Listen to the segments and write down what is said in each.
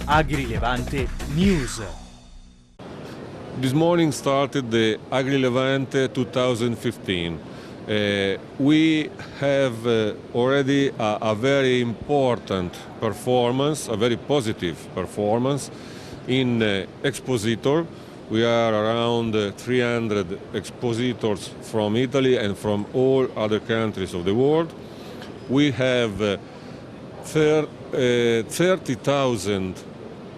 Agrilevante News. This morning started the Agrilevante 2015. We have already a very important performance, a very positive performance in expositor. We are around 300 expositors from Italy and from all other countries of the world. We have 30,000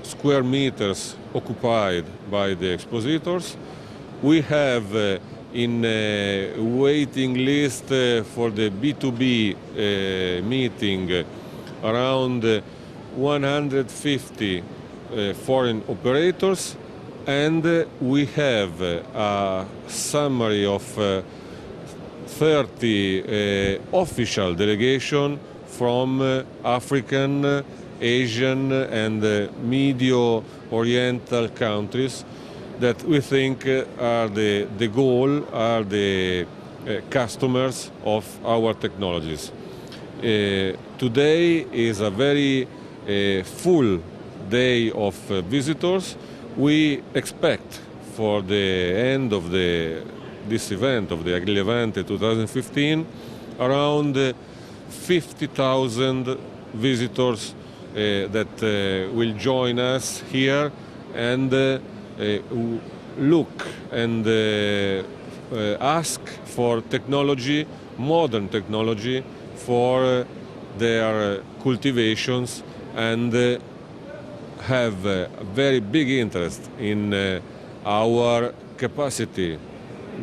square meters occupied by the expositors. We have in waiting list for the B2B meeting around 150 foreign operators, and we have a summary of 30 official delegation from African, Asian and Medio-Oriental countries that we think are the goal, are the customers of our technologies. Today is a very full day of visitors. We expect for the end of this event of the Agrilevante 2015 around 50,000 visitors that will join us here and look and ask for technology, modern technology for their cultivations, and have a very big interest in our capacity,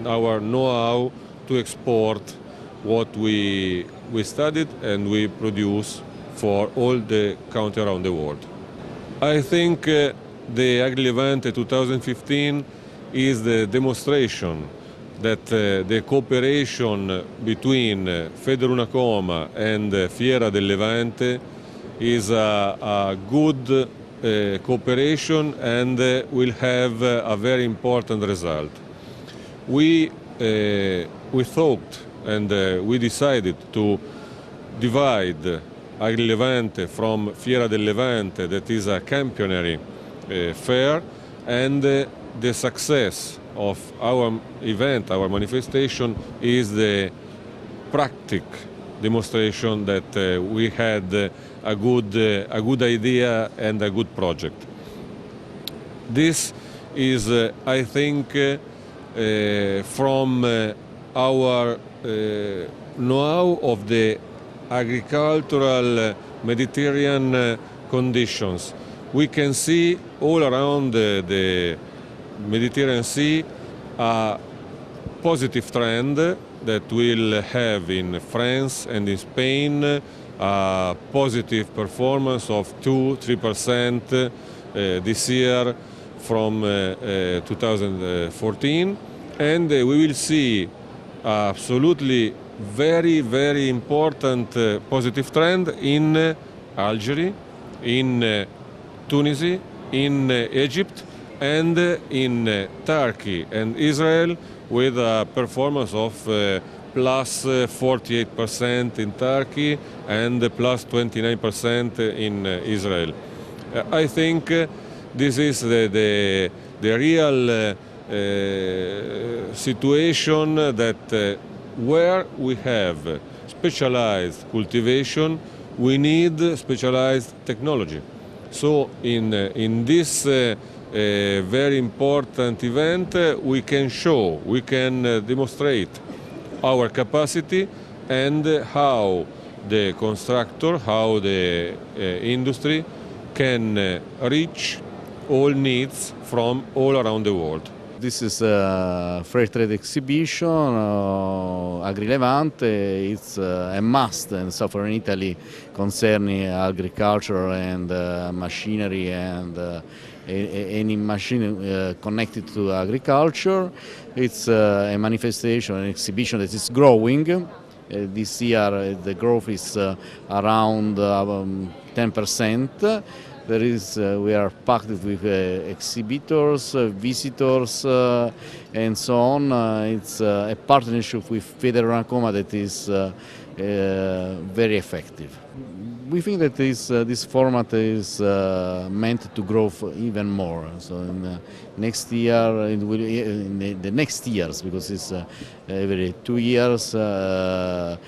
our know-how to export what we studied and we produce for all the countries around the world. I think the Agrilevante 2015 is the demonstration that the cooperation between Federunacoma and Fiera del Levante is a good cooperation and will have a very important result. We thought and we decided to divide Agrilevante from Fiera del Levante, that is a campionary fair, and the success of our event, our manifestation, is the practical demonstration that we had a good idea and a good project. This is, I think, from our know-how of the agricultural Mediterranean conditions. We can see all around the Mediterranean Sea a positive trend that will have in France and in Spain a positive performance of 2-3% this year from 2014, and we will see absolutely very important positive trend in Algeria, in Tunisia, in Egypt, and in Turkey and Israel, with a performance of plus 48% in Turkey and plus 29% in Israel. I think this is the real situation that where we have specialized cultivation, we need specialized technology. So in this very important event, we can show, we can demonstrate our capacity and how the constructor, how the industry can reach all needs from all around the world. This is a fair trade exhibition, Agrilevante. It's a must in southern Italy concerning agriculture and machinery and any machine connected to agriculture. It's a manifestation, an exhibition that is growing. This year the growth is around 10%. We are packed with exhibitors, visitors, and so on. It's a partnership with Federunacoma that is very effective. We think that this format is meant to grow even more. So in next year, it will, in the next years, because it's every 2 years, I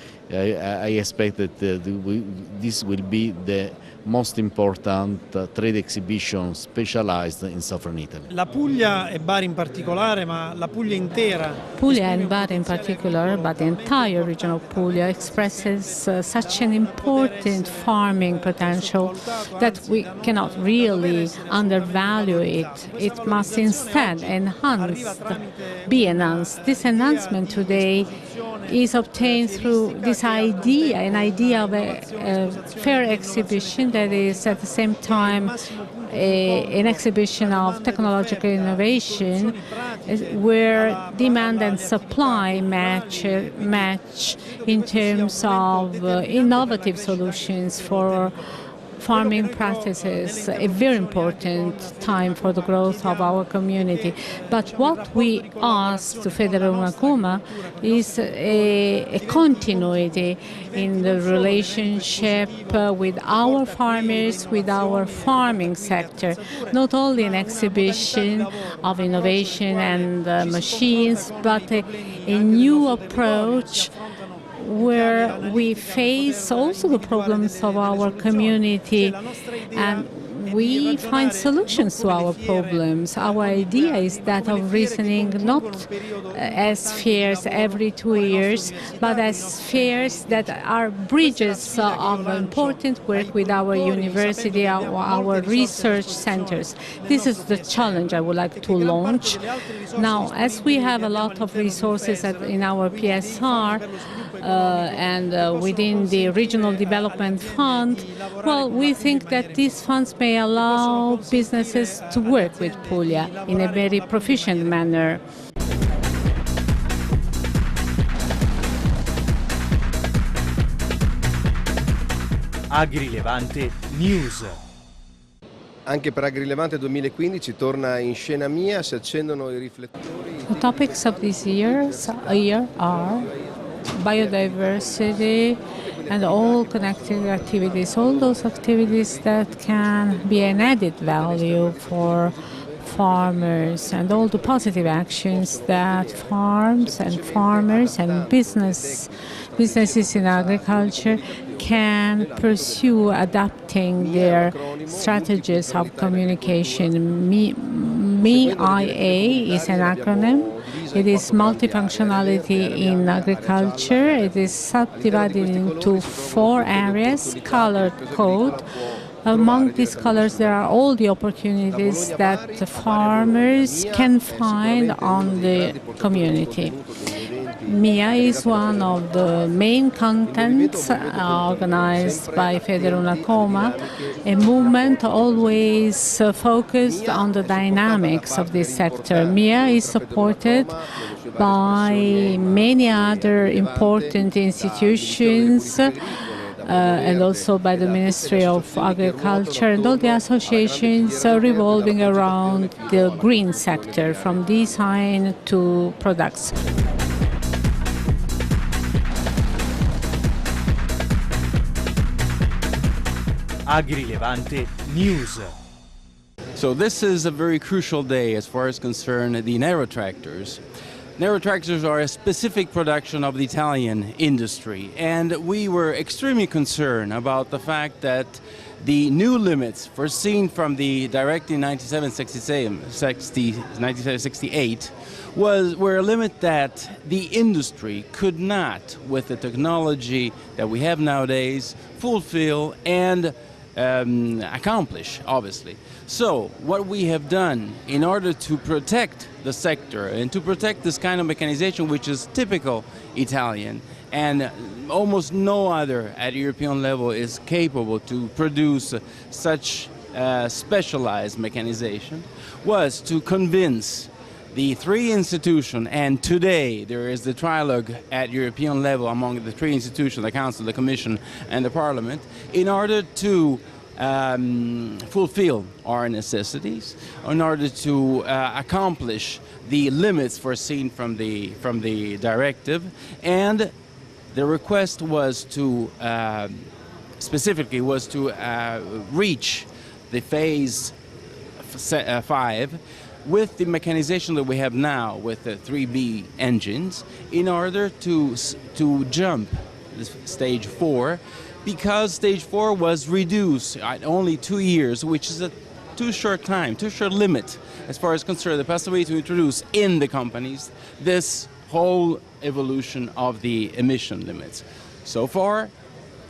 expect that this will be the most important trade exhibition specialized in southern Italy. La Puglia e Bari in particolare, ma la Puglia intera. Puglia and Bari in particular, but the entire region of Puglia expresses such an important farming potential that we cannot really undervalue it. It must instead be enhanced. This enhancement today is obtained through this idea, an idea of a fair exhibition that is at the same time an exhibition of technological innovation where demand and supply match in terms of innovative solutions for farming practices, a very important time for the growth of our community. But what we ask to Federal is a continuity in the relationship with our farmers, with our farming sector, not only an exhibition of innovation and machines, but a new approach where we face also the problems of our community and we find solutions to our problems. Our idea is that of reasoning not as fairs every 2 years, but as fairs that are bridges of important work with our university, our research centers. This is the challenge I would like to launch. Now, as we have a lot of resources in our PSR, and within the Regional Development Fund, well, we think that these funds may allow businesses to work with Puglia in a very proficient manner. Agrilevante News. Anche per Agrilevante 2015 torna in scena Mia, si accendono I riflettori. The topics of this year are biodiversity and all connected activities, all those activities that can be an added value for farmers and all the positive actions that farms and farmers and businesses in agriculture can pursue adapting their strategies of communication. MIA is an acronym. It is multifunctionality in agriculture. It is subdivided into 4 areas, colored code. Among these colors, there are all the opportunities that the farmers can find on the community. MIA is one of the main contents organized by Federal, a movement always focused on the dynamics of this sector. MIA is supported by many other important institutions and also by the Ministry of Agriculture and all the associations revolving around the green sector, from design to products. Agrilevante News. So this is a very crucial day as far as concerned the Nero tractors. Nero tractors are a specific production of the Italian industry, and we were extremely concerned about the fact that the new limits foreseen from the directive in 1968 were a limit that the industry could not, with the technology that we have nowadays, fulfill and accomplish, obviously. So what we have done in order to protect the sector and to protect this kind of mechanization, which is typical Italian and almost no other at European level is capable to produce such specialized mechanization, was to convince the 3 institutions, and today there is the trilogue at European level among the 3 institutions, the Council, the Commission and the Parliament, in order to fulfill our necessities, in order to accomplish the limits foreseen from the directive, and The request was to, specifically, was to reach the phase 5 with the mechanization that we have now with the 3B engines in order to jump this stage 4, because stage 4 was reduced at only 2 years, which is a too short time, too short limit as far as concerned the possibility to introduce in the companies this whole evolution of the emission limits. So far,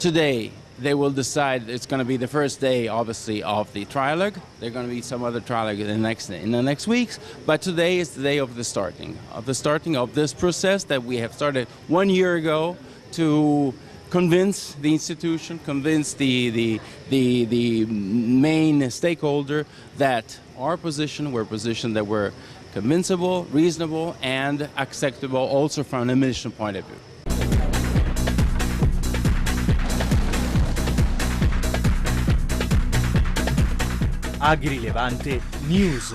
today, they will decide. It's going to be the first day, obviously, of the trialogue. There are going to be some other trialogue in the next weeks, but today is the day of the starting of this process that we have started 1 year ago to convince the institution, convince the main stakeholder that our position, we're a position that we're convincible, reasonable, and acceptable also from an emission point of view. Agrilevante News.